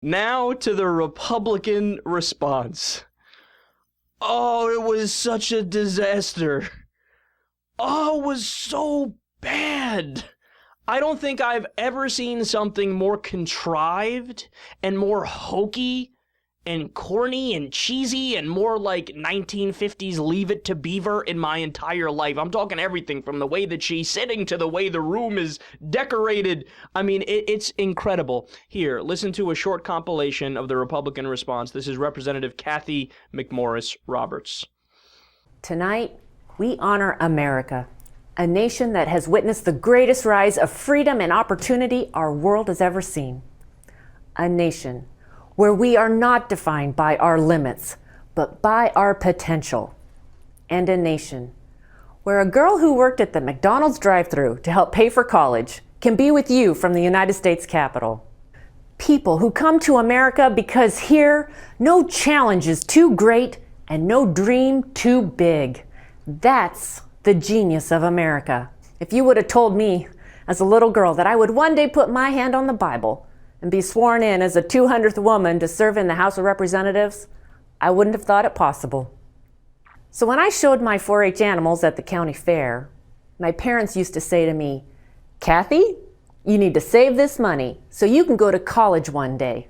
Now to the Republican response. Oh, it was such a disaster. Oh, it was so bad. I don't think I've ever seen something more contrived and more hokey and corny and cheesy and more like 1950s Leave It to Beaver in my entire life. I'm talking everything from the way that she's sitting to the way the room is decorated. I mean, it's incredible. Here, listen to a short compilation of the Republican response. This is Representative Kathy McMorris Roberts. Tonight, we honor America, a nation that has witnessed the greatest rise of freedom and opportunity our world has ever seen. A nation where we are not defined by our limits, but by our potential. And a nation where a girl who worked at the McDonald's drive-thru to help pay for college can be with you from the United States Capitol. People who come to America because here, no challenge is too great and no dream too big. That's the genius of America. If you would have told me as a little girl that I would one day put my hand on the Bible and be sworn in as the 200th woman to serve in the House of Representatives, I wouldn't have thought it possible. So when I showed my 4-H animals at the county fair, my parents used to say to me, "Kathy, you need to save this money so you can go to college one day."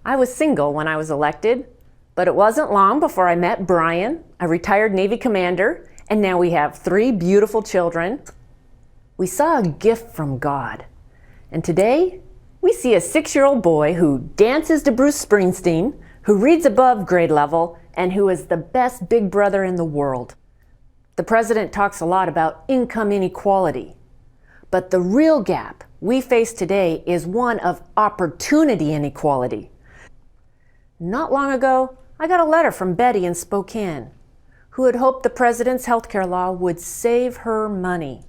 I was single when I was elected, but it wasn't long before I met Brian, a retired Navy commander, and now we have 3 beautiful children. We saw a gift from God, and today we see a 6-year-old boy who dances to Bruce Springsteen, who reads above grade level, and who is the best big brother in the world. The president talks a lot about income inequality, but the real gap we face today is one of opportunity inequality. Not long ago, I got a letter from Betty in Spokane, who had hoped the president's healthcare law would save her money,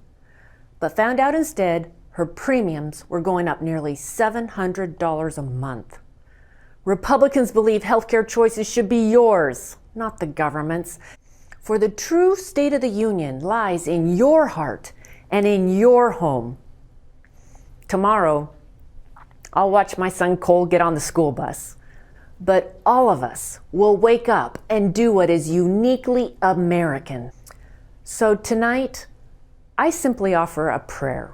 but found out instead her premiums were going up nearly $700 a month. Republicans believe healthcare choices should be yours, not the government's. For the true state of the union lies in your heart and in your home. Tomorrow, I'll watch my son Cole get on the school bus. But all of us will wake up and do what is uniquely American. So tonight, I simply offer a prayer.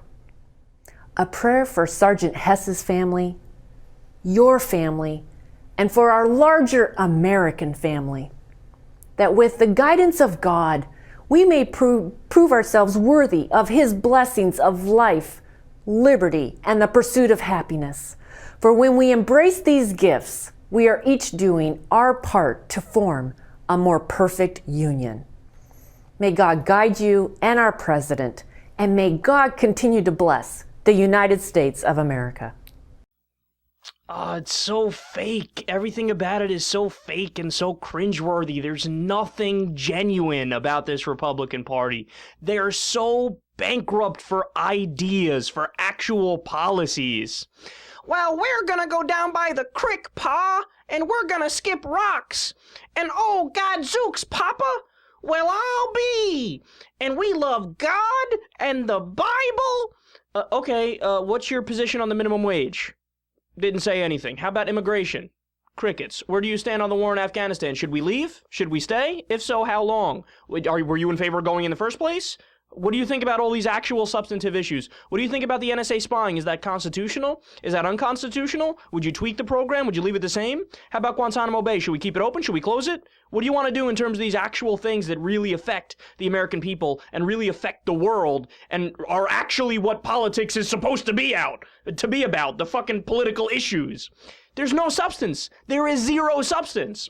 A prayer for Sergeant Hess's family, your family, and for our larger American family. That with the guidance of God, we may prove ourselves worthy of His blessings of life, liberty, and the pursuit of happiness. For when we embrace these gifts, we are each doing our part to form a more perfect union. May God guide you and our president, and may God continue to bless the United States of America. Oh, it's so fake. Everything about it is so fake and so cringeworthy. There's nothing genuine about this Republican Party. They are so bankrupt for ideas, for actual policies. Well, we're gonna go down by the creek, Pa, and we're gonna skip rocks. And oh, gadzooks, Papa, well, I'll be. And we love God and the Bible. Okay, what's your position on the minimum wage? Didn't say anything. How about immigration? Crickets. Where do you stand on the war in Afghanistan? Should we leave? Should we stay? If so, how long? Were you in favor of going in the first place? What do you think about all these actual substantive issues? What do you think about the NSA spying? Is that constitutional? Is that unconstitutional? Would you tweak the program? Would you leave it the same? How about Guantanamo Bay? Should we keep it open? Should we close it? What do you want to do in terms of these actual things that really affect the American people and really affect the world and are actually what politics is supposed to be about, the fucking political issues? There's no substance. There is zero substance.